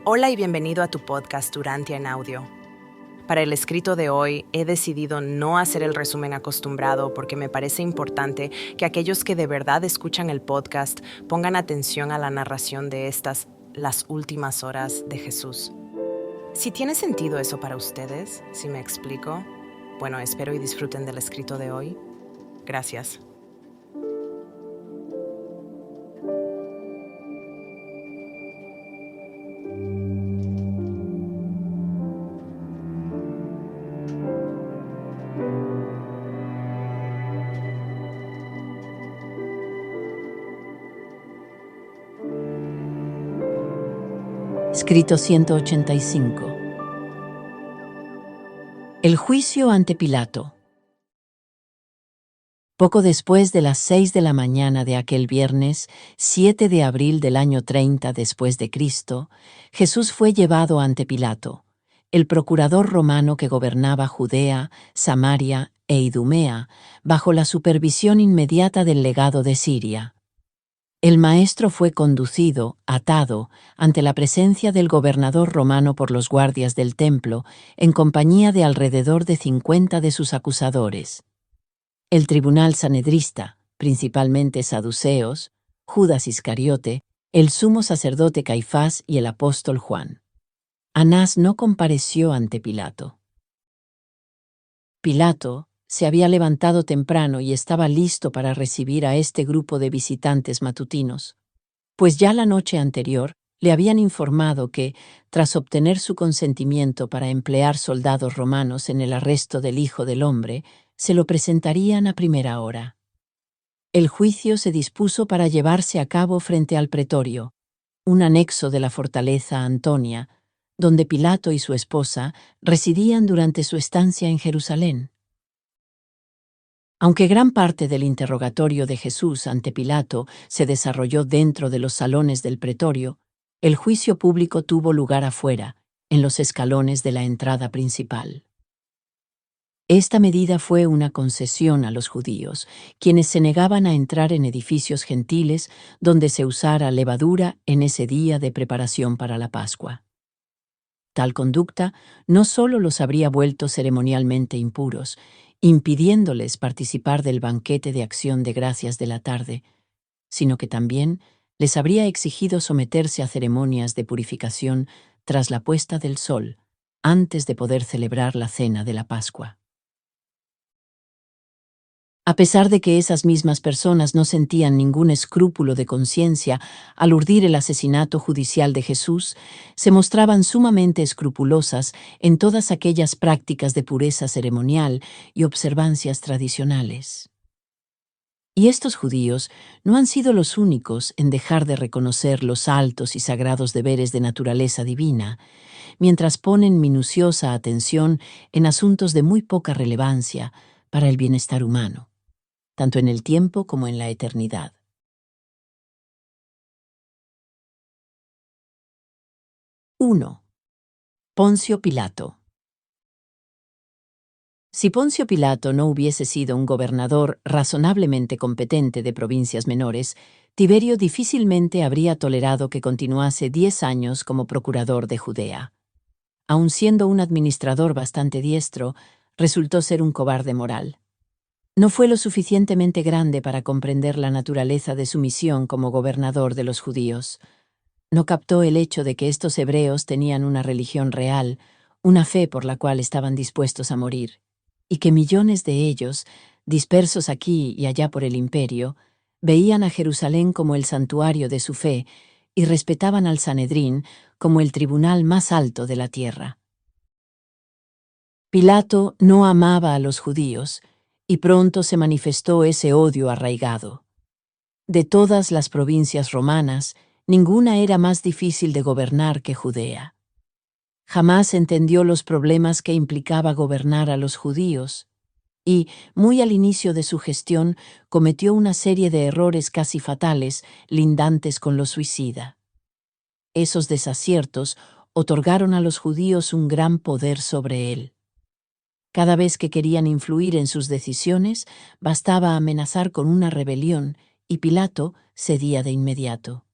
Hola y bienvenido a tu podcast Durantia en audio. Para el escrito de hoy he decidido no hacer el resumen acostumbrado porque me parece importante que aquellos que de verdad escuchan el podcast pongan atención a la narración de las últimas horas de Jesús. Si tiene sentido eso para ustedes, si me explico, bueno, espero y disfruten del escrito de hoy. Gracias. Escrito 185. El juicio ante Pilato. Poco después de las 6 de la mañana de aquel viernes, 7 de abril del año 30 después de Cristo, Jesús fue llevado ante Pilato, el procurador romano que gobernaba Judea, Samaria e Idumea, bajo la supervisión inmediata del legado de Siria. El maestro fue conducido, atado, ante la presencia del gobernador romano por los guardias del templo, en compañía de alrededor de 50 de sus acusadores. El tribunal sanedrista, principalmente saduceos, Judas Iscariote, el sumo sacerdote Caifás y el apóstol Juan. Anás no compareció ante Pilato. Pilato se había levantado temprano y estaba listo para recibir a este grupo de visitantes matutinos, pues ya la noche anterior le habían informado que, tras obtener su consentimiento para emplear soldados romanos en el arresto del Hijo del Hombre, se lo presentarían a primera hora. El juicio se dispuso para llevarse a cabo frente al pretorio, un anexo de la fortaleza Antonia, donde Pilato y su esposa residían durante su estancia en Jerusalén. Aunque gran parte del interrogatorio de Jesús ante Pilato se desarrolló dentro de los salones del pretorio, el juicio público tuvo lugar afuera, en los escalones de la entrada principal. Esta medida fue una concesión a los judíos, quienes se negaban a entrar en edificios gentiles donde se usara levadura en ese día de preparación para la Pascua. Tal conducta no solo los habría vuelto ceremonialmente impuros, impidiéndoles participar del banquete de acción de gracias de la tarde, sino que también les habría exigido someterse a ceremonias de purificación tras la puesta del sol, antes de poder celebrar la cena de la Pascua. A pesar de que esas mismas personas no sentían ningún escrúpulo de conciencia al urdir el asesinato judicial de Jesús, se mostraban sumamente escrupulosas en todas aquellas prácticas de pureza ceremonial y observancias tradicionales. Y estos judíos no han sido los únicos en dejar de reconocer los altos y sagrados deberes de naturaleza divina, mientras ponen minuciosa atención en asuntos de muy poca relevancia para el bienestar humano, tanto en el tiempo como en la eternidad. ¡1! Poncio Pilato. Si Poncio Pilato no hubiese sido un gobernador razonablemente competente de provincias menores, Tiberio difícilmente habría tolerado que continuase 10 años como procurador de Judea. Aun siendo un administrador bastante diestro, resultó ser un cobarde moral. No fue lo suficientemente grande para comprender la naturaleza de su misión como gobernador de los judíos. No captó el hecho de que estos hebreos tenían una religión real, una fe por la cual estaban dispuestos a morir, y que millones de ellos, dispersos aquí y allá por el imperio, veían a Jerusalén como el santuario de su fe y respetaban al Sanedrín como el tribunal más alto de la tierra. Pilato no amaba a los judíos, y pronto se manifestó ese odio arraigado. De todas las provincias romanas, ninguna era más difícil de gobernar que Judea. Jamás entendió los problemas que implicaba gobernar a los judíos, y, muy al inicio de su gestión, cometió una serie de errores casi fatales, lindantes con lo suicida. Esos desaciertos otorgaron a los judíos un gran poder sobre él. Cada vez que querían influir en sus decisiones, bastaba amenazar con una rebelión, y Pilato cedía de inmediato.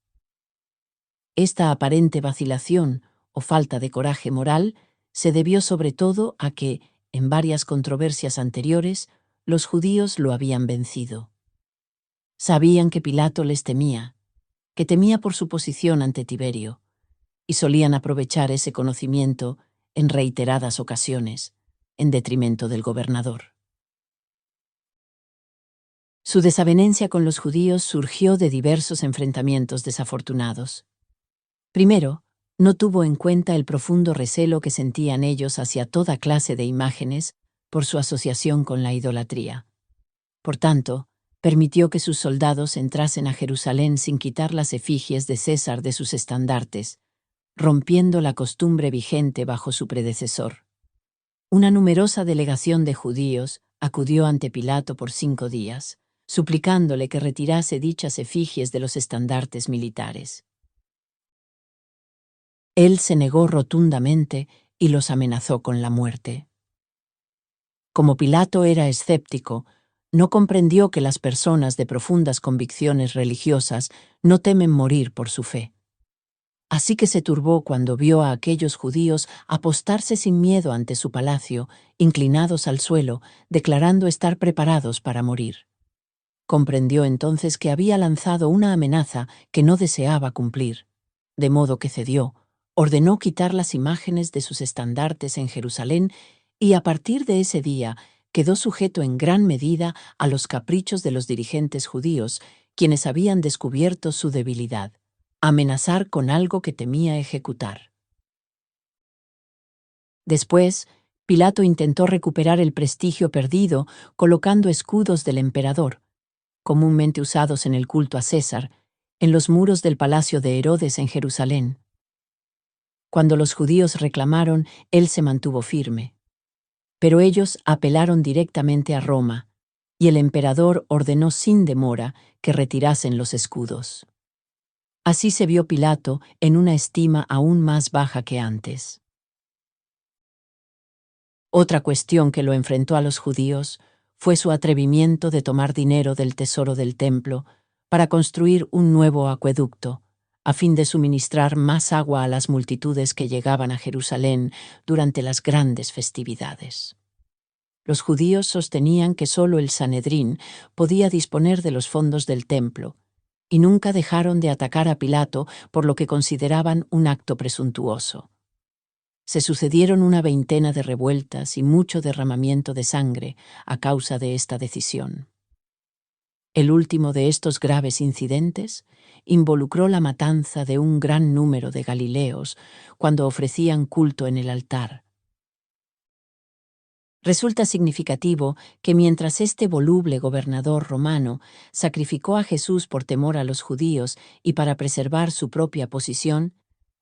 Esta aparente vacilación, o falta de coraje moral se debió sobre todo a que, en varias controversias anteriores, los judíos lo habían vencido. Sabían que Pilato les temía, que temía por su posición ante Tiberio, y solían aprovechar ese conocimiento en reiteradas ocasiones, en detrimento del gobernador. Su desavenencia con los judíos surgió de diversos enfrentamientos desafortunados. Primero, no tuvo en cuenta el profundo recelo que sentían ellos hacia toda clase de imágenes por su asociación con la idolatría. Por tanto, permitió que sus soldados entrasen a Jerusalén sin quitar las efigies de César de sus estandartes, rompiendo la costumbre vigente bajo su predecesor. Una numerosa delegación de judíos acudió ante Pilato por 5 días, suplicándole que retirase dichas efigies de los estandartes militares. Él se negó rotundamente y los amenazó con la muerte. Como Pilato era escéptico, no comprendió que las personas de profundas convicciones religiosas no temen morir por su fe. Así que se turbó cuando vio a aquellos judíos apostarse sin miedo ante su palacio, inclinados al suelo, declarando estar preparados para morir. Comprendió entonces que había lanzado una amenaza que no deseaba cumplir, de modo que cedió, ordenó quitar las imágenes de sus estandartes en Jerusalén y a partir de ese día quedó sujeto en gran medida a los caprichos de los dirigentes judíos, quienes habían descubierto su debilidad: amenazar con algo que temía ejecutar. Después, Pilato intentó recuperar el prestigio perdido colocando escudos del emperador, comúnmente usados en el culto a César, en los muros del palacio de Herodes en Jerusalén. Cuando los judíos reclamaron, él se mantuvo firme. Pero ellos apelaron directamente a Roma, y el emperador ordenó sin demora que retirasen los escudos. Así se vio Pilato en una estima aún más baja que antes. Otra cuestión que lo enfrentó a los judíos fue su atrevimiento de tomar dinero del tesoro del templo para construir un nuevo acueducto, a fin de suministrar más agua a las multitudes que llegaban a Jerusalén durante las grandes festividades. Los judíos sostenían que solo el Sanedrín podía disponer de los fondos del templo, y nunca dejaron de atacar a Pilato por lo que consideraban un acto presuntuoso. Se sucedieron una veintena de revueltas y mucho derramamiento de sangre a causa de esta decisión. El último de estos graves incidentes involucró la matanza de un gran número de galileos cuando ofrecían culto en el altar. Resulta significativo que mientras este voluble gobernador romano sacrificó a Jesús por temor a los judíos y para preservar su propia posición,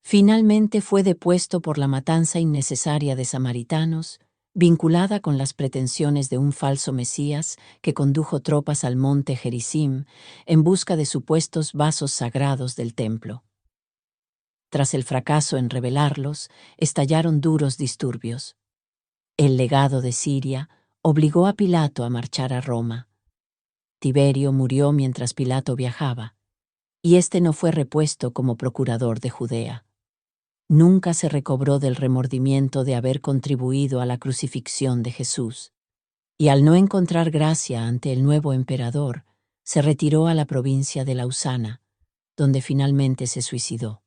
finalmente fue depuesto por la matanza innecesaria de samaritanos, vinculada con las pretensiones de un falso Mesías que condujo tropas al monte Gerizim en busca de supuestos vasos sagrados del templo. Tras el fracaso en revelarlos, estallaron duros disturbios. El legado de Siria obligó a Pilato a marchar a Roma. Tiberio murió mientras Pilato viajaba, y éste no fue repuesto como procurador de Judea. Nunca se recobró del remordimiento de haber contribuido a la crucifixión de Jesús, y al no encontrar gracia ante el nuevo emperador, se retiró a la provincia de Lausana, donde finalmente se suicidó.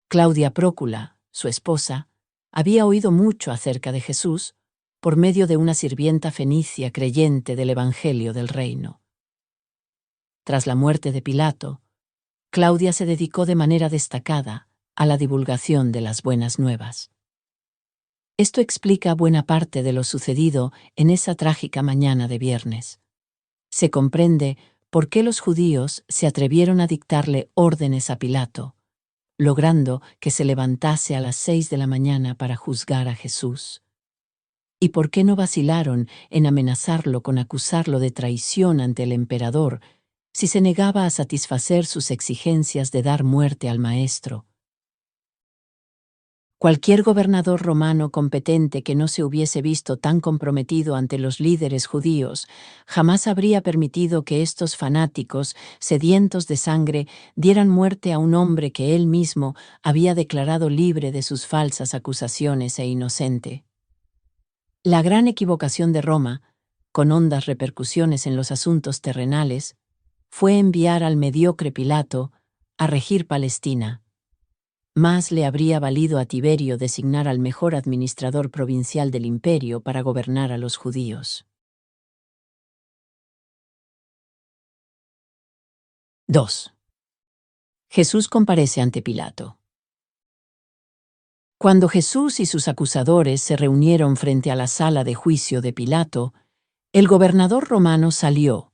Claudia Prócula, su esposa, había oído mucho acerca de Jesús por medio de una sirvienta fenicia creyente del Evangelio del Reino. Tras la muerte de Pilato, Claudia se dedicó de manera destacada a la divulgación de las buenas nuevas. Esto explica buena parte de lo sucedido en esa trágica mañana de viernes. Se comprende por qué los judíos se atrevieron a dictarle órdenes a Pilato, logrando que se levantase a las 6 de la mañana para juzgar a Jesús. ¿Y por qué no vacilaron en amenazarlo con acusarlo de traición ante el emperador si se negaba a satisfacer sus exigencias de dar muerte al Maestro? Cualquier gobernador romano competente que no se hubiese visto tan comprometido ante los líderes judíos jamás habría permitido que estos fanáticos, sedientos de sangre, dieran muerte a un hombre que él mismo había declarado libre de sus falsas acusaciones e inocente. La gran equivocación de Roma, con hondas repercusiones en los asuntos terrenales, fue enviar al mediocre Pilato a regir Palestina. Más le habría valido a Tiberio designar al mejor administrador provincial del imperio para gobernar a los judíos. 2. Jesús comparece ante Pilato. Cuando Jesús y sus acusadores se reunieron frente a la sala de juicio de Pilato, el gobernador romano salió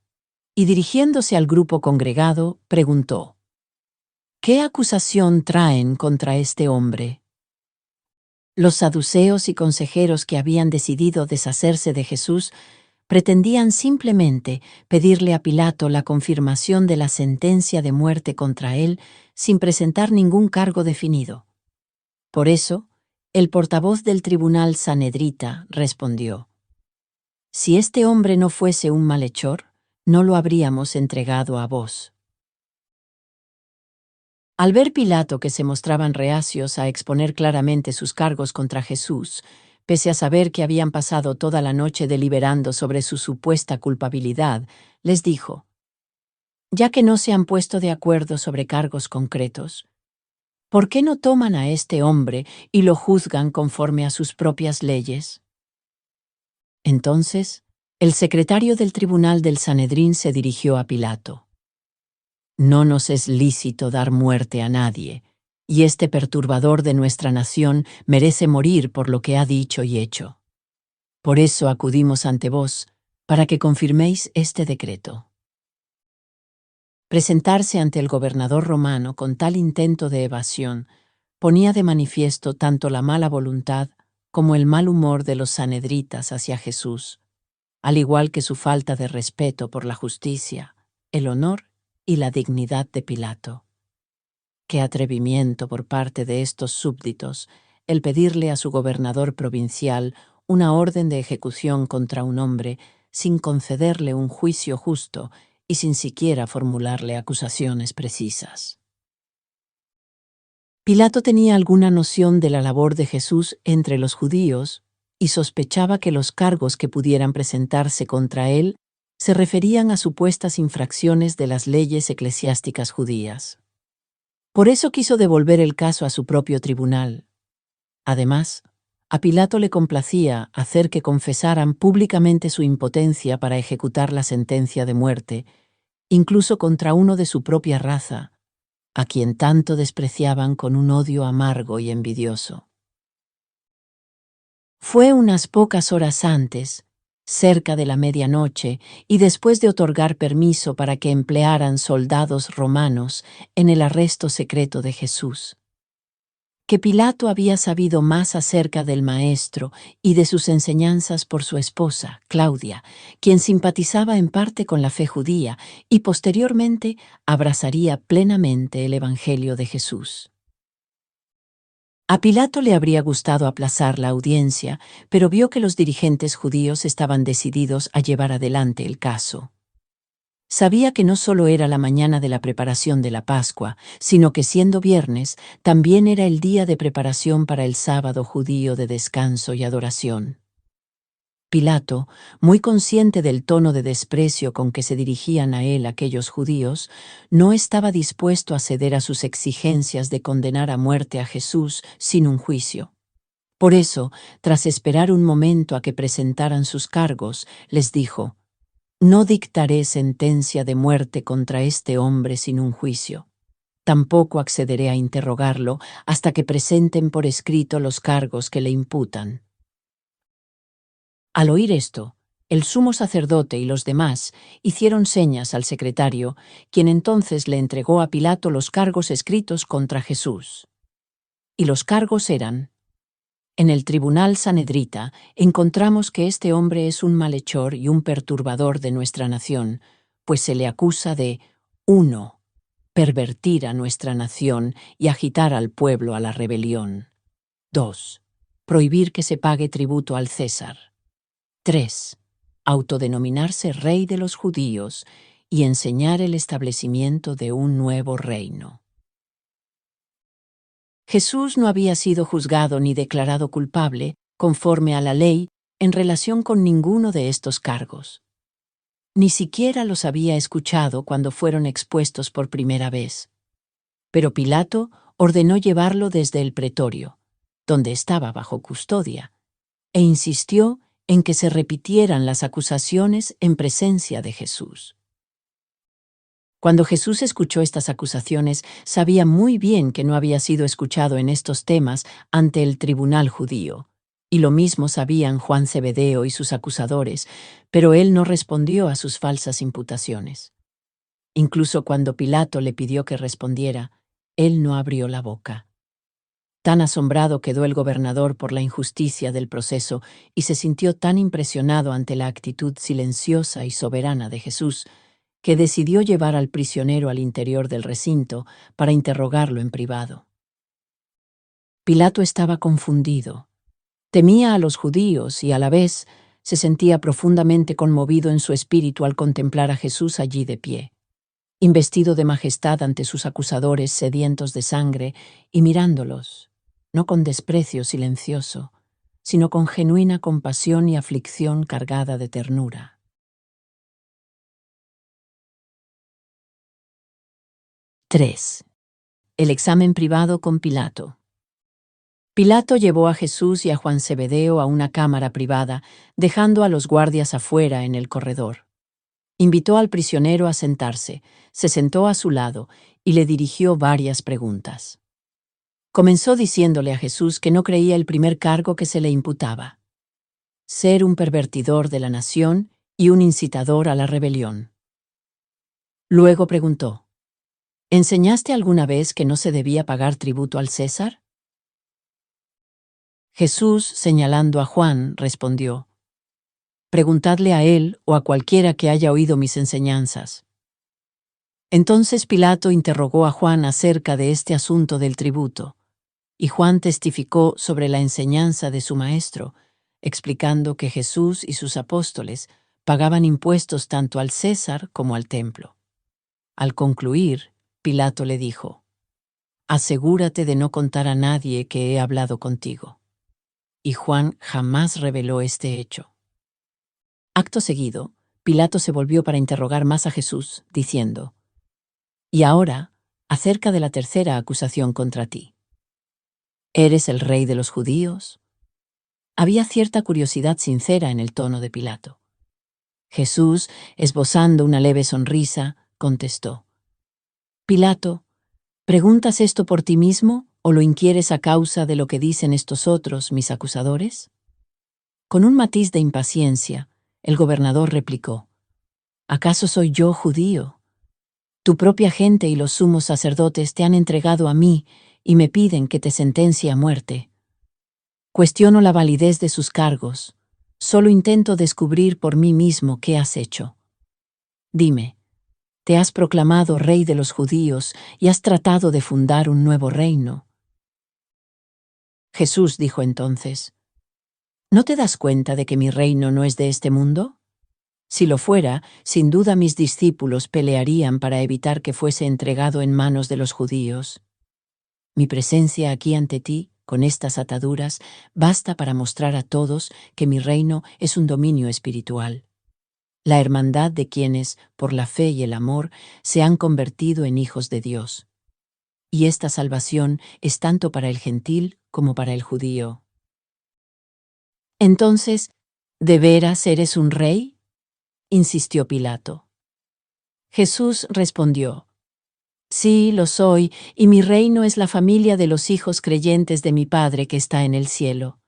y, dirigiéndose al grupo congregado, preguntó: ¿Qué acusación traen contra este hombre? Los saduceos y consejeros que habían decidido deshacerse de Jesús pretendían simplemente pedirle a Pilato la confirmación de la sentencia de muerte contra él sin presentar ningún cargo definido. Por eso, el portavoz del tribunal sanedrita respondió: «Si este hombre no fuese un malhechor, no lo habríamos entregado a vos». Al ver Pilato que se mostraban reacios a exponer claramente sus cargos contra Jesús, pese a saber que habían pasado toda la noche deliberando sobre su supuesta culpabilidad, les dijo: «Ya que no se han puesto de acuerdo sobre cargos concretos, ¿por qué no toman a este hombre y lo juzgan conforme a sus propias leyes?». Entonces, el secretario del tribunal del Sanedrín se dirigió a Pilato: «No nos es lícito dar muerte a nadie, y este perturbador de nuestra nación merece morir por lo que ha dicho y hecho. Por eso acudimos ante vos, para que confirméis este decreto». Presentarse ante el gobernador romano con tal intento de evasión ponía de manifiesto tanto la mala voluntad como el mal humor de los sanedritas hacia Jesús, al igual que su falta de respeto por la justicia, el honor y la dignidad de Pilato. Qué atrevimiento por parte de estos súbditos el pedirle a su gobernador provincial una orden de ejecución contra un hombre sin concederle un juicio justo y sin siquiera formularle acusaciones precisas. Pilato tenía alguna noción de la labor de Jesús entre los judíos y sospechaba que los cargos que pudieran presentarse contra él se referían a supuestas infracciones de las leyes eclesiásticas judías. Por eso quiso devolver el caso a su propio tribunal. Además, a Pilato le complacía hacer que confesaran públicamente su impotencia para ejecutar la sentencia de muerte, incluso contra uno de su propia raza, a quien tanto despreciaban con un odio amargo y envidioso. Fue unas pocas horas antes, cerca de la medianoche, y después de otorgar permiso para que emplearan soldados romanos en el arresto secreto de Jesús, que Pilato había sabido más acerca del Maestro y de sus enseñanzas por su esposa, Claudia, quien simpatizaba en parte con la fe judía y posteriormente abrazaría plenamente el Evangelio de Jesús. A Pilato le habría gustado aplazar la audiencia, pero vio que los dirigentes judíos estaban decididos a llevar adelante el caso. Sabía que no solo era la mañana de la preparación de la Pascua, sino que siendo viernes, también era el día de preparación para el sábado judío de descanso y adoración. Pilato, muy consciente del tono de desprecio con que se dirigían a él aquellos judíos, no estaba dispuesto a ceder a sus exigencias de condenar a muerte a Jesús sin un juicio. Por eso, tras esperar un momento a que presentaran sus cargos, les dijo: «No dictaré sentencia de muerte contra este hombre sin un juicio. Tampoco accederé a interrogarlo hasta que presenten por escrito los cargos que le imputan». Al oír esto, el sumo sacerdote y los demás hicieron señas al secretario, quien entonces le entregó a Pilato los cargos escritos contra Jesús. Y los cargos eran: en el tribunal sanedrita encontramos que este hombre es un malhechor y un perturbador de nuestra nación, pues se le acusa de 1. Pervertir a nuestra nación y agitar al pueblo a la rebelión. 2. Prohibir que se pague tributo al César. 3. Autodenominarse rey de los judíos y enseñar el establecimiento de un nuevo reino. Jesús no había sido juzgado ni declarado culpable, conforme a la ley, en relación con ninguno de estos cargos. Ni siquiera los había escuchado cuando fueron expuestos por primera vez. Pero Pilato ordenó llevarlo desde el pretorio, donde estaba bajo custodia, e insistió en que se repitieran las acusaciones en presencia de Jesús. Cuando Jesús escuchó estas acusaciones, sabía muy bien que no había sido escuchado en estos temas ante el tribunal judío, y lo mismo sabían Juan Zebedeo y sus acusadores, pero él no respondió a sus falsas imputaciones. Incluso cuando Pilato le pidió que respondiera, él no abrió la boca. Tan asombrado quedó el gobernador por la injusticia del proceso y se sintió tan impresionado ante la actitud silenciosa y soberana de Jesús, que decidió llevar al prisionero al interior del recinto para interrogarlo en privado. Pilato estaba confundido. Temía a los judíos y a la vez se sentía profundamente conmovido en su espíritu al contemplar a Jesús allí de pie, investido de majestad ante sus acusadores sedientos de sangre y mirándolos, no con desprecio silencioso, sino con genuina compasión y aflicción cargada de ternura. 3. El examen privado con Pilato. Pilato llevó a Jesús y a Juan Zebedeo a una cámara privada, dejando a los guardias afuera en el corredor. Invitó al prisionero a sentarse, se sentó a su lado y le dirigió varias preguntas. Comenzó diciéndole a Jesús que no creía el primer cargo que se le imputaba: ser un pervertidor de la nación y un incitador a la rebelión. Luego preguntó: ¿enseñaste alguna vez que no se debía pagar tributo al César? Jesús, señalando a Juan, respondió: preguntadle a él o a cualquiera que haya oído mis enseñanzas. Entonces Pilato interrogó a Juan acerca de este asunto del tributo, y Juan testificó sobre la enseñanza de su maestro, explicando que Jesús y sus apóstoles pagaban impuestos tanto al César como al templo. Al concluir, Pilato le dijo: asegúrate de no contar a nadie que he hablado contigo. Y Juan jamás reveló este hecho. Acto seguido, Pilato se volvió para interrogar más a Jesús, diciendo: y ahora, acerca de la tercera acusación contra ti. ¿Eres el rey de los judíos? Había cierta curiosidad sincera en el tono de Pilato. Jesús, esbozando una leve sonrisa, contestó: Pilato, ¿preguntas esto por ti mismo o lo inquieres a causa de lo que dicen estos otros, mis acusadores? Con un matiz de impaciencia, el gobernador replicó: ¿acaso soy yo judío? Tu propia gente y los sumos sacerdotes te han entregado a mí y me piden que te sentencie a muerte. Cuestiono la validez de sus cargos, solo intento descubrir por mí mismo qué has hecho. Dime, ¿te has proclamado rey de los judíos y has tratado de fundar un nuevo reino? Jesús dijo entonces: ¿no te das cuenta de que mi reino no es de este mundo? Si lo fuera, sin duda mis discípulos pelearían para evitar que fuese entregado en manos de los judíos. Mi presencia aquí ante ti, con estas ataduras, basta para mostrar a todos que mi reino es un dominio espiritual. La hermandad de quienes, por la fe y el amor, se han convertido en hijos de Dios. Y esta salvación es tanto para el gentil como para el judío. Entonces, ¿de veras eres un rey?, insistió Pilato. Jesús respondió: sí, lo soy, y mi reino es la familia de los hijos creyentes de mi Padre que está en el cielo.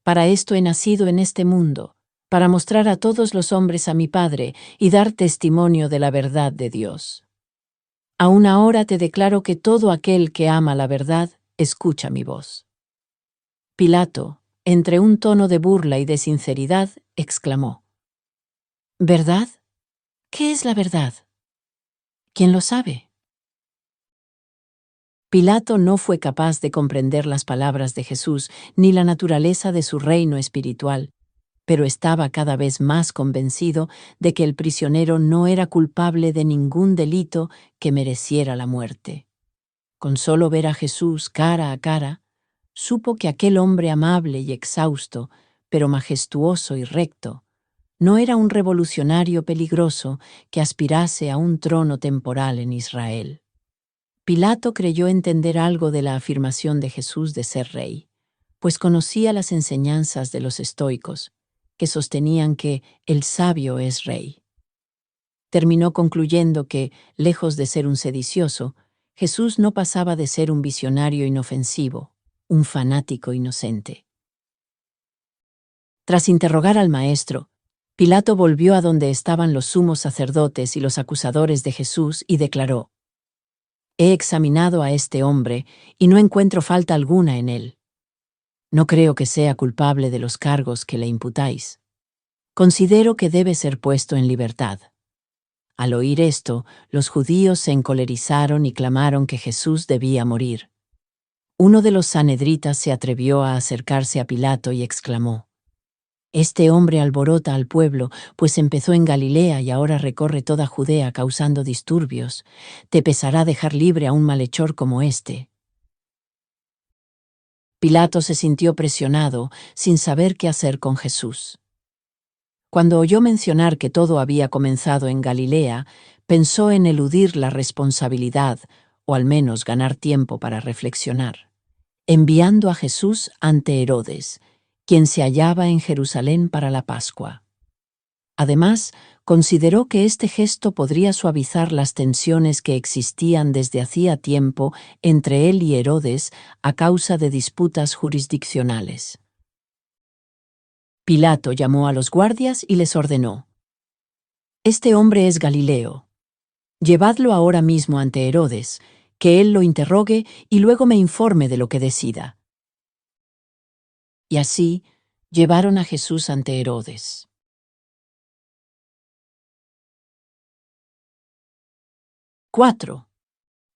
Para esto he nacido en este mundo, para mostrar a todos los hombres a mi Padre y dar testimonio de la verdad de Dios. Aún ahora te declaro que todo aquel que ama la verdad, escucha mi voz. Pilato, entre un tono de burla y de sinceridad, exclamó: ¿verdad? ¿Qué es la verdad? ¿Quién lo sabe? Pilato no fue capaz de comprender las palabras de Jesús ni la naturaleza de su reino espiritual, pero estaba cada vez más convencido de que el prisionero no era culpable de ningún delito que mereciera la muerte. Con solo ver a Jesús cara a cara, supo que aquel hombre amable y exhausto, pero majestuoso y recto, no era un revolucionario peligroso que aspirase a un trono temporal en Israel. Pilato creyó entender algo de la afirmación de Jesús de ser rey, pues conocía las enseñanzas de los estoicos, que sostenían que el sabio es rey. Terminó concluyendo que, lejos de ser un sedicioso, Jesús no pasaba de ser un visionario inofensivo, un fanático inocente. Tras interrogar al maestro, Pilato volvió a donde estaban los sumos sacerdotes y los acusadores de Jesús y declaró: «He examinado a este hombre y no encuentro falta alguna en él. No creo que sea culpable de los cargos que le imputáis. Considero que debe ser puesto en libertad». Al oír esto, los judíos se encolerizaron y clamaron que Jesús debía morir. Uno de los sanhedritas se atrevió a acercarse a Pilato y exclamó: «Este hombre alborota al pueblo, pues empezó en Galilea y ahora recorre toda Judea causando disturbios. Te pesará dejar libre a un malhechor como este». Pilato se sintió presionado, sin saber qué hacer con Jesús. Cuando oyó mencionar que todo había comenzado en Galilea, pensó en eludir la responsabilidad, o al menos ganar tiempo para reflexionar, enviando a Jesús ante Herodes, quien se hallaba en Jerusalén para la Pascua. Además, consideró que este gesto podría suavizar las tensiones que existían desde hacía tiempo entre él y Herodes a causa de disputas jurisdiccionales. Pilato llamó a los guardias y les ordenó: «Este hombre es Galileo. Llevadlo ahora mismo ante Herodes, que él lo interrogue y luego me informe de lo que decida». Y así llevaron a Jesús ante Herodes. 4.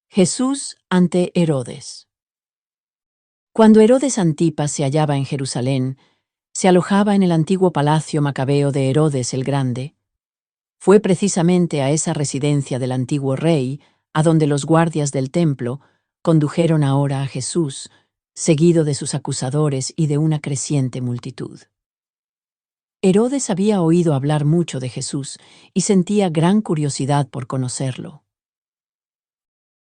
Jesús ante Herodes. Cuando Herodes Antipas se hallaba en Jerusalén, se alojaba en el antiguo palacio macabeo de Herodes el Grande. Fue precisamente a esa residencia del antiguo rey, a donde los guardias del templo condujeron ahora a Jesús, seguido de sus acusadores y de una creciente multitud. Herodes había oído hablar mucho de Jesús y sentía gran curiosidad por conocerlo.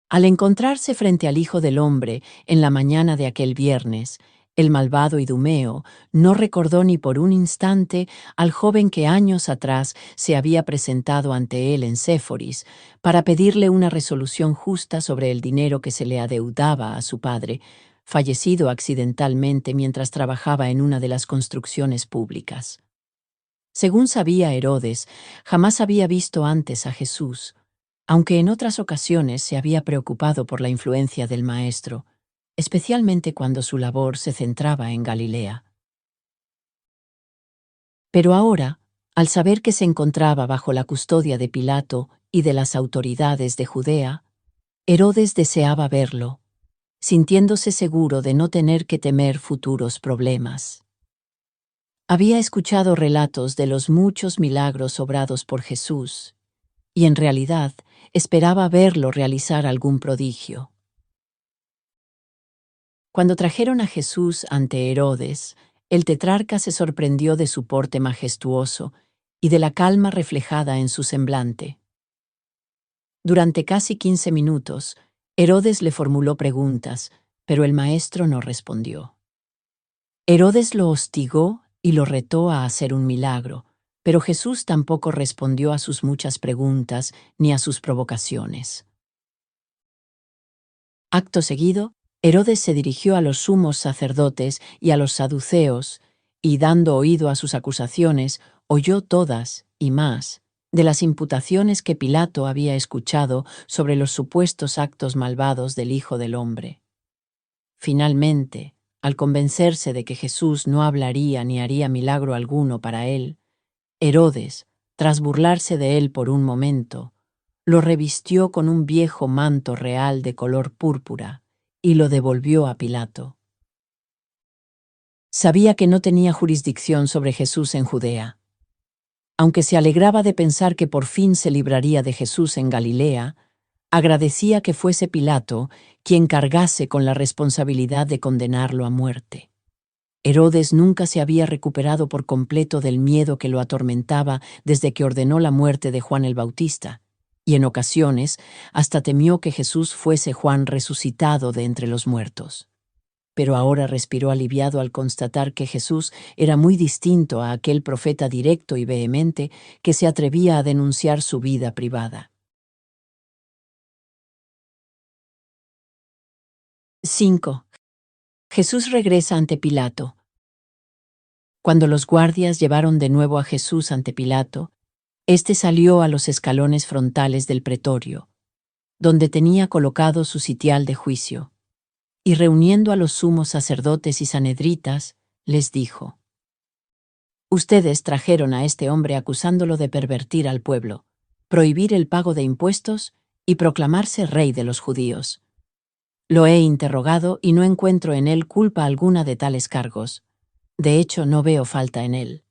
Al encontrarse frente al Hijo del Hombre en la mañana de aquel viernes, el malvado Idumeo no recordó ni por un instante al joven que años atrás se había presentado ante él en Séforis para pedirle una resolución justa sobre el dinero que se le adeudaba a su padre, fallecido accidentalmente mientras trabajaba en una de las construcciones públicas. Según sabía Herodes, jamás había visto antes a Jesús, aunque en otras ocasiones se había preocupado por la influencia del Maestro, especialmente cuando su labor se centraba en Galilea. Pero ahora, al saber que se encontraba bajo la custodia de Pilato y de las autoridades de Judea, Herodes deseaba verlo, sintiéndose seguro de no tener que temer futuros problemas. Había escuchado relatos de los muchos milagros obrados por Jesús, y en realidad esperaba verlo realizar algún prodigio. Cuando trajeron a Jesús ante Herodes, el tetrarca se sorprendió de su porte majestuoso y de la calma reflejada en su semblante. Durante casi 15 minutos, Herodes le formuló preguntas, pero el maestro no respondió. Herodes lo hostigó y lo retó a hacer un milagro, pero Jesús tampoco respondió a sus muchas preguntas ni a sus provocaciones. Acto seguido, Herodes se dirigió a los sumos sacerdotes y a los saduceos, y dando oído a sus acusaciones, oyó todas, y más, de las imputaciones que Pilato había escuchado sobre los supuestos actos malvados del Hijo del Hombre. Finalmente, al convencerse de que Jesús no hablaría ni haría milagro alguno para él, Herodes, tras burlarse de él por un momento, lo revistió con un viejo manto real de color púrpura y lo devolvió a Pilato. Sabía que no tenía jurisdicción sobre Jesús en Judea. Aunque se alegraba de pensar que por fin se libraría de Jesús en Galilea, agradecía que fuese Pilato quien cargase con la responsabilidad de condenarlo a muerte. Herodes nunca se había recuperado por completo del miedo que lo atormentaba desde que ordenó la muerte de Juan el Bautista, y en ocasiones hasta temió que Jesús fuese Juan resucitado de entre los muertos. Pero ahora respiró aliviado al constatar que Jesús era muy distinto a aquel profeta directo y vehemente que se atrevía a denunciar su vida privada. 5. Jesús regresa ante Pilato. Cuando los guardias llevaron de nuevo a Jesús ante Pilato, éste salió a los escalones frontales del pretorio, donde tenía colocado su sitial de juicio, y reuniendo a los sumos sacerdotes y sanhedritas, les dijo: «Ustedes trajeron a este hombre acusándolo de pervertir al pueblo, prohibir el pago de impuestos y proclamarse rey de los judíos. Lo he interrogado y no encuentro en él culpa alguna de tales cargos. De hecho, no veo falta en él.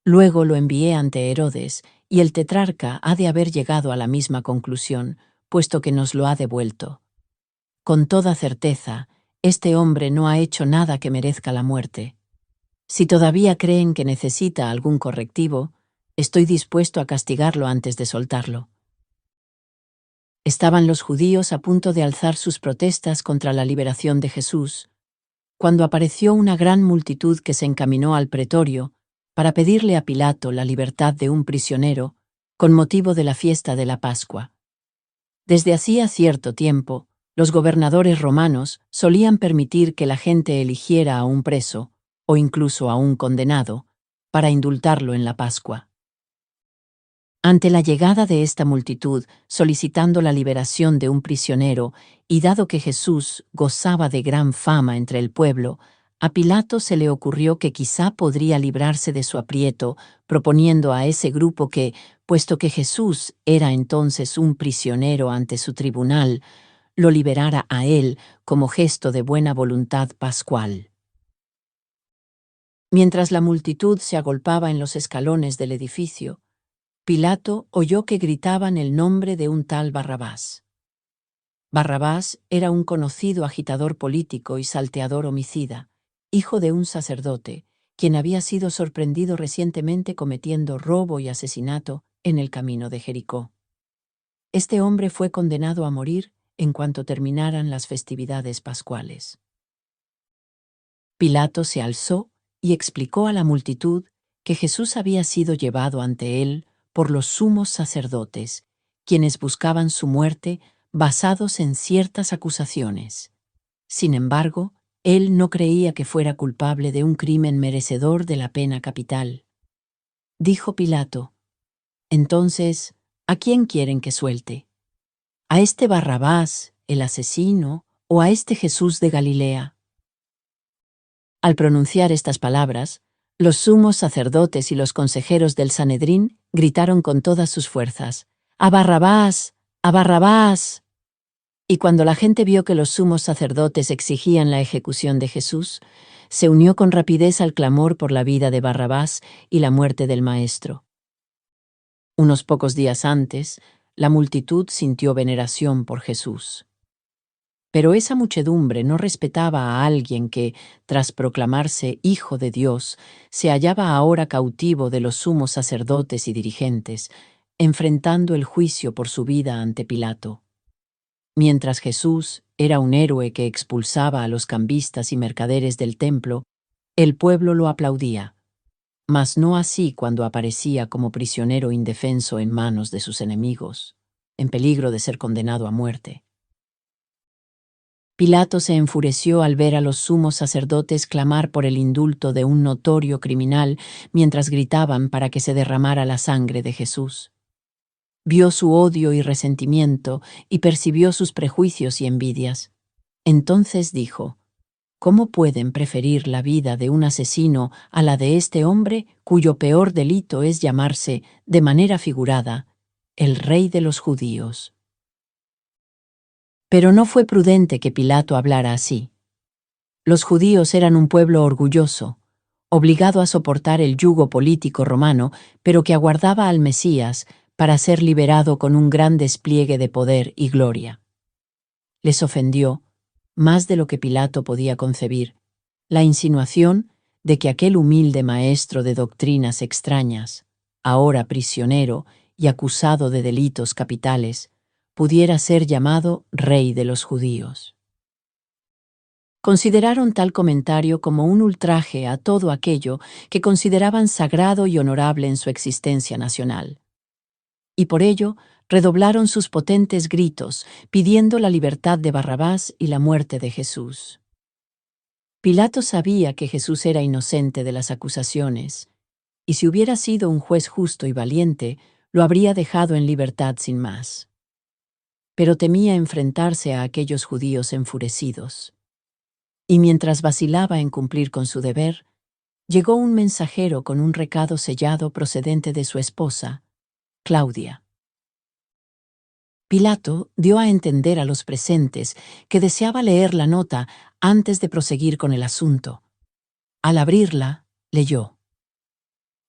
Luego lo envié ante Herodes, y el tetrarca ha de haber llegado a la misma conclusión, puesto que nos lo ha devuelto. Con toda certeza, este hombre no ha hecho nada que merezca la muerte. Si todavía creen que necesita algún correctivo, estoy dispuesto a castigarlo antes de soltarlo». Estaban los judíos a punto de alzar sus protestas contra la liberación de Jesús, cuando apareció una gran multitud que se encaminó al pretorio para pedirle a Pilato la libertad de un prisionero con motivo de la fiesta de la Pascua. Desde hacía cierto tiempo, los gobernadores romanos solían permitir que la gente eligiera a un preso, o incluso a un condenado, para indultarlo en la Pascua. Ante la llegada de esta multitud solicitando la liberación de un prisionero, y dado que Jesús gozaba de gran fama entre el pueblo, a Pilato se le ocurrió que quizá podría librarse de su aprieto, proponiendo a ese grupo que, puesto que Jesús era entonces un prisionero ante su tribunal, lo liberara a él como gesto de buena voluntad pascual. Mientras la multitud se agolpaba en los escalones del edificio, Pilato oyó que gritaban el nombre de un tal Barrabás. Barrabás era un conocido agitador político y salteador homicida, hijo de un sacerdote, quien había sido sorprendido recientemente cometiendo robo y asesinato en el camino de Jericó. Este hombre fue condenado a morir en cuanto terminaran las festividades pascuales. Pilato se alzó y explicó a la multitud que Jesús había sido llevado ante él por los sumos sacerdotes, quienes buscaban su muerte basados en ciertas acusaciones. Sin embargo, él no creía que fuera culpable de un crimen merecedor de la pena capital. Dijo Pilato: «Entonces, ¿a quién quieren que suelte? ¿A este Barrabás, el asesino, o a este Jesús de Galilea?». Al pronunciar estas palabras, los sumos sacerdotes y los consejeros del Sanedrín gritaron con todas sus fuerzas: «¡A Barrabás! ¡A Barrabás!». Y cuando la gente vio que los sumos sacerdotes exigían la ejecución de Jesús, se unió con rapidez al clamor por la vida de Barrabás y la muerte del Maestro. Unos pocos días antes, la multitud sintió veneración por Jesús. Pero esa muchedumbre no respetaba a alguien que, tras proclamarse Hijo de Dios, se hallaba ahora cautivo de los sumos sacerdotes y dirigentes, enfrentando el juicio por su vida ante Pilato. Mientras Jesús era un héroe que expulsaba a los cambistas y mercaderes del templo, el pueblo lo aplaudía, mas no así cuando aparecía como prisionero indefenso en manos de sus enemigos, en peligro de ser condenado a muerte. Pilato se enfureció al ver a los sumos sacerdotes clamar por el indulto de un notorio criminal mientras gritaban para que se derramara la sangre de Jesús. Vio su odio y resentimiento y percibió sus prejuicios y envidias. Entonces dijo: «¿Cómo pueden preferir la vida de un asesino a la de este hombre cuyo peor delito es llamarse, de manera figurada, el Rey de los Judíos?». Pero no fue prudente que Pilato hablara así. Los judíos eran un pueblo orgulloso, obligado a soportar el yugo político romano, pero que aguardaba al Mesías para ser liberado con un gran despliegue de poder y gloria. Les ofendió, más de lo que Pilato podía concebir, la insinuación de que aquel humilde maestro de doctrinas extrañas, ahora prisionero y acusado de delitos capitales, pudiera ser llamado rey de los judíos. Consideraron tal comentario como un ultraje a todo aquello que consideraban sagrado y honorable en su existencia nacional. Y por ello redoblaron sus potentes gritos, pidiendo la libertad de Barrabás y la muerte de Jesús. Pilato sabía que Jesús era inocente de las acusaciones, y si hubiera sido un juez justo y valiente, lo habría dejado en libertad sin más. Pero temía enfrentarse a aquellos judíos enfurecidos. Y mientras vacilaba en cumplir con su deber, llegó un mensajero con un recado sellado procedente de su esposa, Claudia. Pilato dio a entender a los presentes que deseaba leer la nota antes de proseguir con el asunto. Al abrirla, leyó: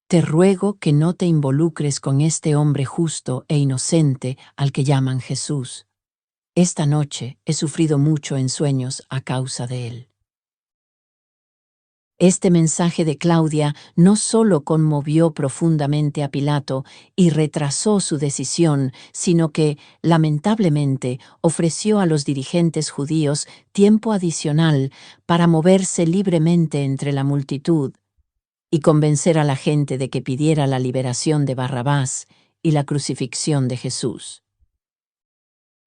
«Te ruego que no te involucres con este hombre justo e inocente al que llaman Jesús. Esta noche he sufrido mucho en sueños a causa de él». Este mensaje de Claudia no solo conmovió profundamente a Pilato y retrasó su decisión, sino que, lamentablemente, ofreció a los dirigentes judíos tiempo adicional para moverse libremente entre la multitud y convencer a la gente de que pidiera la liberación de Barrabás y la crucifixión de Jesús.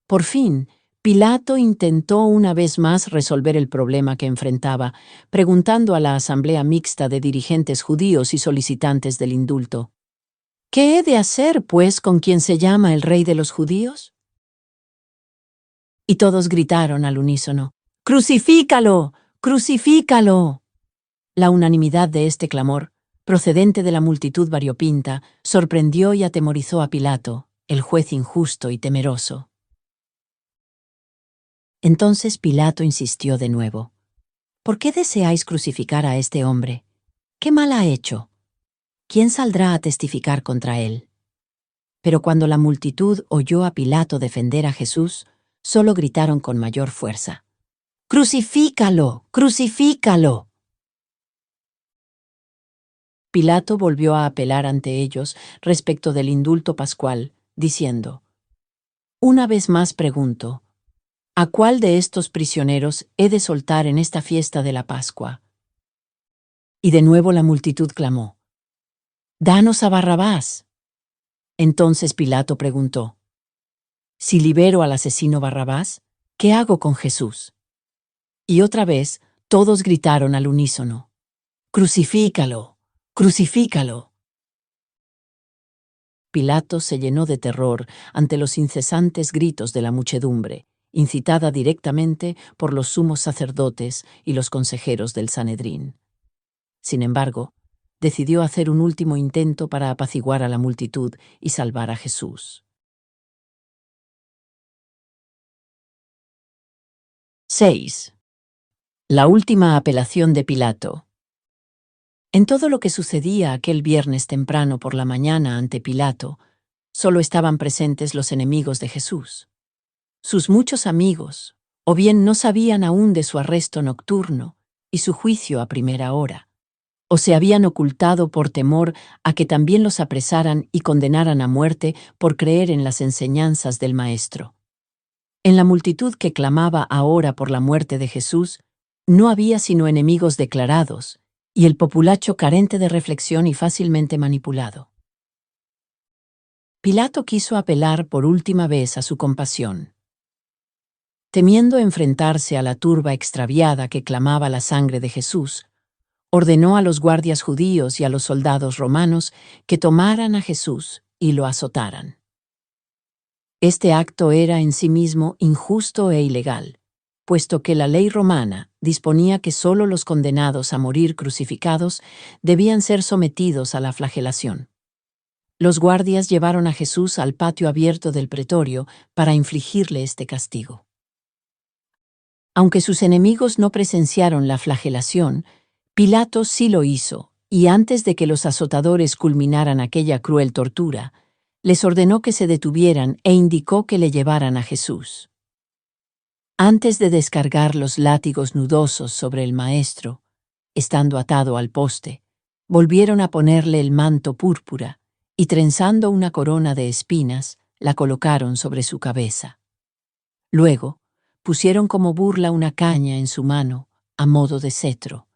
Por fin, Pilato intentó una vez más resolver el problema que enfrentaba, preguntando a la asamblea mixta de dirigentes judíos y solicitantes del indulto: «¿Qué he de hacer, pues, con quien se llama el rey de los judíos?». Y todos gritaron al unísono: «¡Crucifícalo! ¡Crucifícalo!». La unanimidad de este clamor, procedente de la multitud variopinta, sorprendió y atemorizó a Pilato, el juez injusto y temeroso. Entonces Pilato insistió de nuevo: «¿Por qué deseáis crucificar a este hombre? ¿Qué mal ha hecho? ¿Quién saldrá a testificar contra él?». Pero cuando la multitud oyó a Pilato defender a Jesús, solo gritaron con mayor fuerza: «¡Crucifícalo! ¡Crucifícalo!». Pilato volvió a apelar ante ellos respecto del indulto pascual, diciendo: «Una vez más pregunto, ¿a cuál de estos prisioneros he de soltar en esta fiesta de la Pascua?». Y de nuevo la multitud clamó: «¡Danos a Barrabás!». Entonces Pilato preguntó: «Si libero al asesino Barrabás, ¿qué hago con Jesús?». Y otra vez todos gritaron al unísono: «¡Crucifícalo! ¡Crucifícalo!». Pilato se llenó de terror ante los incesantes gritos de la muchedumbre, incitada directamente por los sumos sacerdotes y los consejeros del Sanedrín. Sin embargo, decidió hacer un último intento para apaciguar a la multitud y salvar a Jesús. 6. La última apelación de Pilato. En todo lo que sucedía aquel viernes temprano por la mañana ante Pilato, solo estaban presentes los enemigos de Jesús. Sus muchos amigos, o bien no sabían aún de su arresto nocturno y su juicio a primera hora, o se habían ocultado por temor a que también los apresaran y condenaran a muerte por creer en las enseñanzas del Maestro. En la multitud que clamaba ahora por la muerte de Jesús, no había sino enemigos declarados, y el populacho carente de reflexión y fácilmente manipulado. Pilato quiso apelar por última vez a su compasión. Temiendo enfrentarse a la turba extraviada que clamaba la sangre de Jesús, ordenó a los guardias judíos y a los soldados romanos que tomaran a Jesús y lo azotaran. Este acto era en sí mismo injusto e ilegal, puesto que la ley romana disponía que solo los condenados a morir crucificados debían ser sometidos a la flagelación. Los guardias llevaron a Jesús al patio abierto del pretorio para infligirle este castigo. Aunque sus enemigos no presenciaron la flagelación, Pilato sí lo hizo, y antes de que los azotadores culminaran aquella cruel tortura, les ordenó que se detuvieran e indicó que le llevaran a Jesús. Antes de descargar los látigos nudosos sobre el maestro, estando atado al poste, volvieron a ponerle el manto púrpura y trenzando una corona de espinas, la colocaron sobre su cabeza. Luego, pusieron como burla una caña en su mano, a modo de cetro.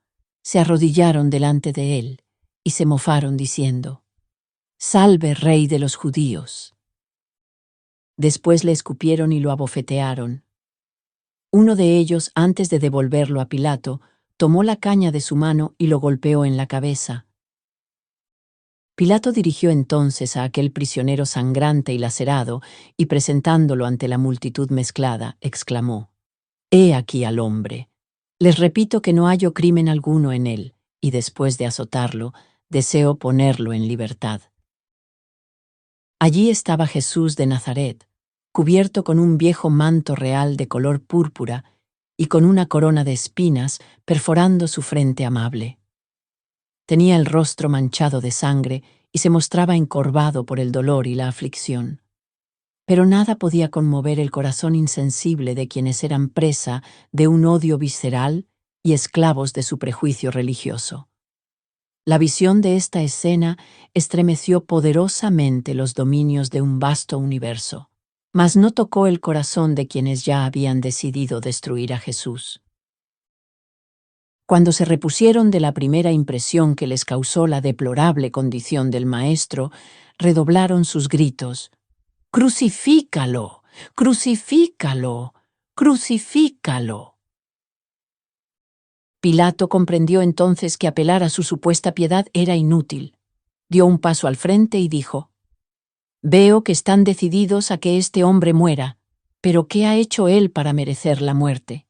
Se arrodillaron delante de él y se mofaron diciendo: «Salve, Rey de los judíos». Después le escupieron y lo abofetearon. Uno de ellos, antes de devolverlo a Pilato, tomó la caña de su mano y lo golpeó en la cabeza. Pilato dirigió entonces a aquel prisionero sangrante y lacerado, y presentándolo ante la multitud mezclada, exclamó: «He aquí al hombre. Les repito que no hallo crimen alguno en él, y después de azotarlo, deseo ponerlo en libertad». Allí estaba Jesús de Nazaret, cubierto con un viejo manto real de color púrpura y con una corona de espinas perforando su frente amable. Tenía el rostro manchado de sangre y se mostraba encorvado por el dolor y la aflicción. Pero nada podía conmover el corazón insensible de quienes eran presa de un odio visceral y esclavos de su prejuicio religioso. La visión de esta escena estremeció poderosamente los dominios de un vasto universo, mas no tocó el corazón de quienes ya habían decidido destruir a Jesús. Cuando se repusieron de la primera impresión que les causó la deplorable condición del maestro, redoblaron sus gritos: «¡Crucifícalo! ¡Crucifícalo! ¡Crucifícalo!». Pilato comprendió entonces que apelar a su supuesta piedad era inútil. Dio un paso al frente y dijo: «Veo que están decididos a que este hombre muera, pero ¿qué ha hecho él para merecer la muerte?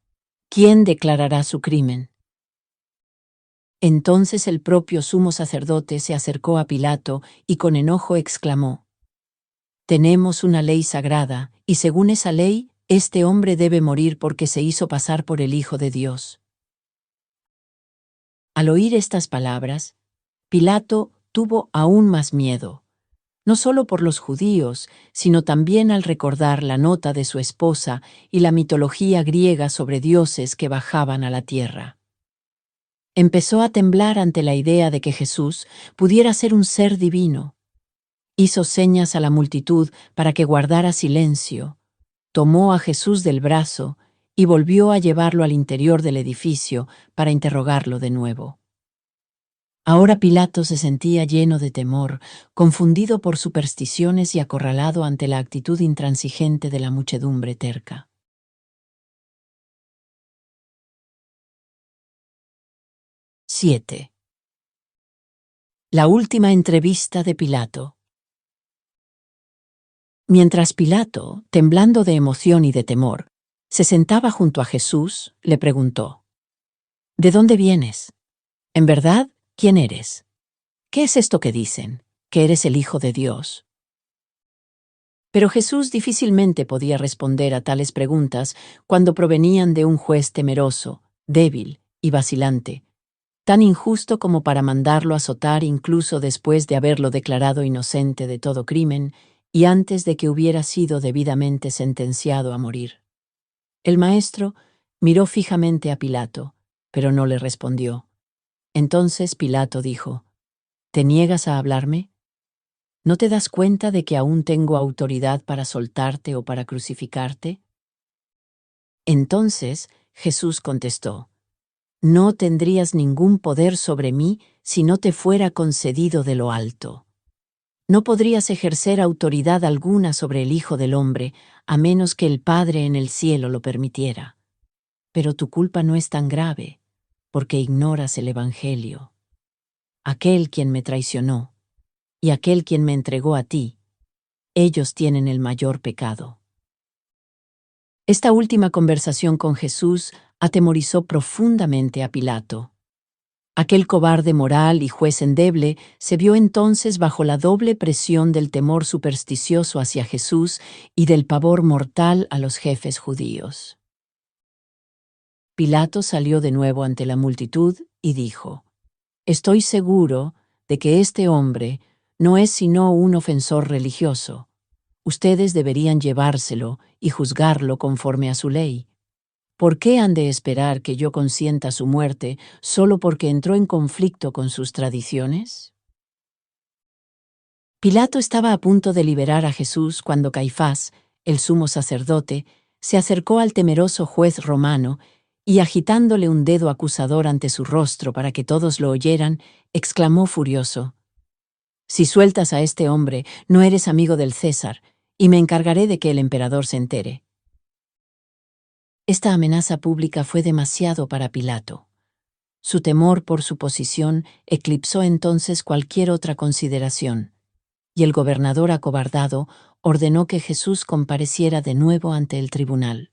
¿Quién declarará su crimen?». Entonces el propio sumo sacerdote se acercó a Pilato y con enojo exclamó: «Tenemos una ley sagrada, y según esa ley, este hombre debe morir porque se hizo pasar por el Hijo de Dios». Al oír estas palabras, Pilato tuvo aún más miedo, no solo por los judíos, sino también al recordar la nota de su esposa y la mitología griega sobre dioses que bajaban a la tierra. Empezó a temblar ante la idea de que Jesús pudiera ser un ser divino. Hizo señas a la multitud para que guardara silencio, tomó a Jesús del brazo y volvió a llevarlo al interior del edificio para interrogarlo de nuevo. Ahora Pilato se sentía lleno de temor, confundido por supersticiones y acorralado ante la actitud intransigente de la muchedumbre terca. 7. La última entrevista de Pilato. Mientras Pilato, temblando de emoción y de temor, se sentaba junto a Jesús, le preguntó: «¿De dónde vienes? ¿En verdad, quién eres? ¿Qué es esto que dicen, que eres el Hijo de Dios?». Pero Jesús difícilmente podía responder a tales preguntas cuando provenían de un juez temeroso, débil y vacilante, tan injusto como para mandarlo azotar incluso después de haberlo declarado inocente de todo crimen y antes de que hubiera sido debidamente sentenciado a morir. El maestro miró fijamente a Pilato, pero no le respondió. Entonces Pilato dijo: «¿Te niegas a hablarme? ¿No te das cuenta de que aún tengo autoridad para soltarte o para crucificarte?». Entonces Jesús contestó: «No tendrías ningún poder sobre mí si no te fuera concedido de lo alto. No podrías ejercer autoridad alguna sobre el Hijo del Hombre a menos que el Padre en el cielo lo permitiera. Pero tu culpa no es tan grave, porque ignoras el Evangelio. Aquel quien me traicionó y aquel quien me entregó a ti, ellos tienen el mayor pecado». Esta última conversación con Jesús atemorizó profundamente a Pilato. Aquel cobarde moral y juez endeble se vio entonces bajo la doble presión del temor supersticioso hacia Jesús y del pavor mortal a los jefes judíos. Pilato salió de nuevo ante la multitud y dijo: «Estoy seguro de que este hombre no es sino un ofensor religioso. Ustedes deberían llevárselo y juzgarlo conforme a su ley. ¿Por qué han de esperar que yo consienta su muerte solo porque entró en conflicto con sus tradiciones?» Pilato estaba a punto de liberar a Jesús cuando Caifás, el sumo sacerdote, se acercó al temeroso juez romano y, agitándole un dedo acusador ante su rostro para que todos lo oyeran, exclamó furioso: «Si sueltas a este hombre, no eres amigo del César, y me encargaré de que el emperador se entere». Esta amenaza pública fue demasiado para Pilato. Su temor por su posición eclipsó entonces cualquier otra consideración, y el gobernador acobardado ordenó que Jesús compareciera de nuevo ante el tribunal.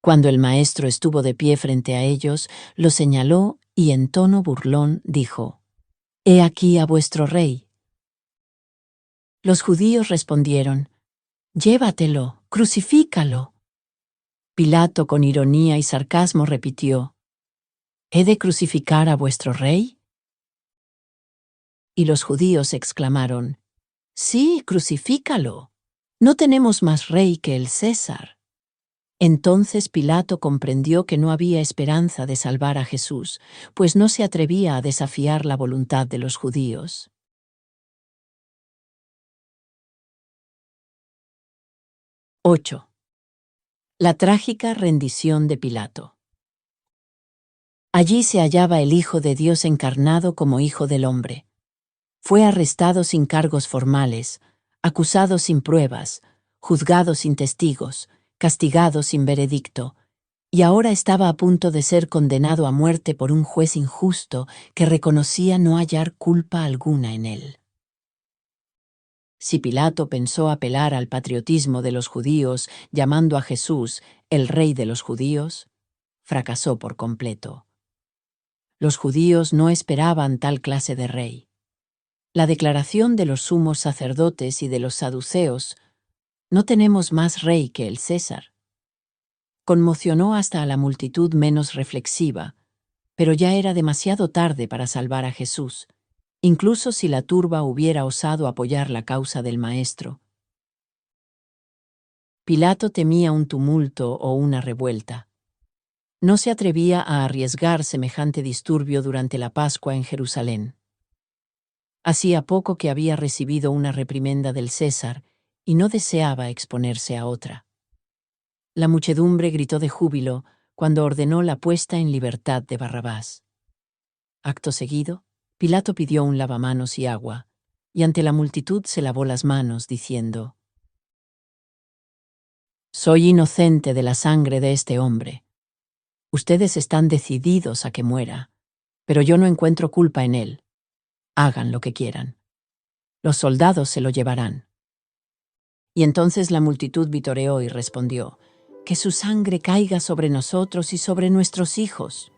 Cuando el maestro estuvo de pie frente a ellos, lo señaló y en tono burlón dijo: «He aquí a vuestro rey». Los judíos respondieron: «Llévatelo, crucifícalo». Pilato, con ironía y sarcasmo, repitió: «¿He de crucificar a vuestro rey?». Y los judíos exclamaron: «Sí, crucifícalo. No tenemos más rey que el César». Entonces Pilato comprendió que no había esperanza de salvar a Jesús, pues no se atrevía a desafiar la voluntad de los judíos. 8. La trágica rendición de Pilato. Allí se hallaba el Hijo de Dios encarnado como Hijo del Hombre. Fue arrestado sin cargos formales, acusado sin pruebas, juzgado sin testigos, castigado sin veredicto, y ahora estaba a punto de ser condenado a muerte por un juez injusto que reconocía no hallar culpa alguna en él. Si Pilato pensó apelar al patriotismo de los judíos llamando a Jesús el Rey de los judíos, fracasó por completo. Los judíos no esperaban tal clase de rey. La declaración de los sumos sacerdotes y de los saduceos: «No tenemos más rey que el César», conmocionó hasta a la multitud menos reflexiva, pero ya era demasiado tarde para salvar a Jesús, incluso si la turba hubiera osado apoyar la causa del Maestro. Pilato temía un tumulto o una revuelta. No se atrevía a arriesgar semejante disturbio durante la Pascua en Jerusalén. Hacía poco que había recibido una reprimenda del César y no deseaba exponerse a otra. La muchedumbre gritó de júbilo cuando ordenó la puesta en libertad de Barrabás. Acto seguido, Pilato pidió un lavamanos y agua, y ante la multitud se lavó las manos, diciendo: «Soy inocente de la sangre de este hombre. Ustedes están decididos a que muera, pero yo no encuentro culpa en él. Hagan lo que quieran. Los soldados se lo llevarán». Y entonces la multitud vitoreó y respondió: «Que su sangre caiga sobre nosotros y sobre nuestros hijos».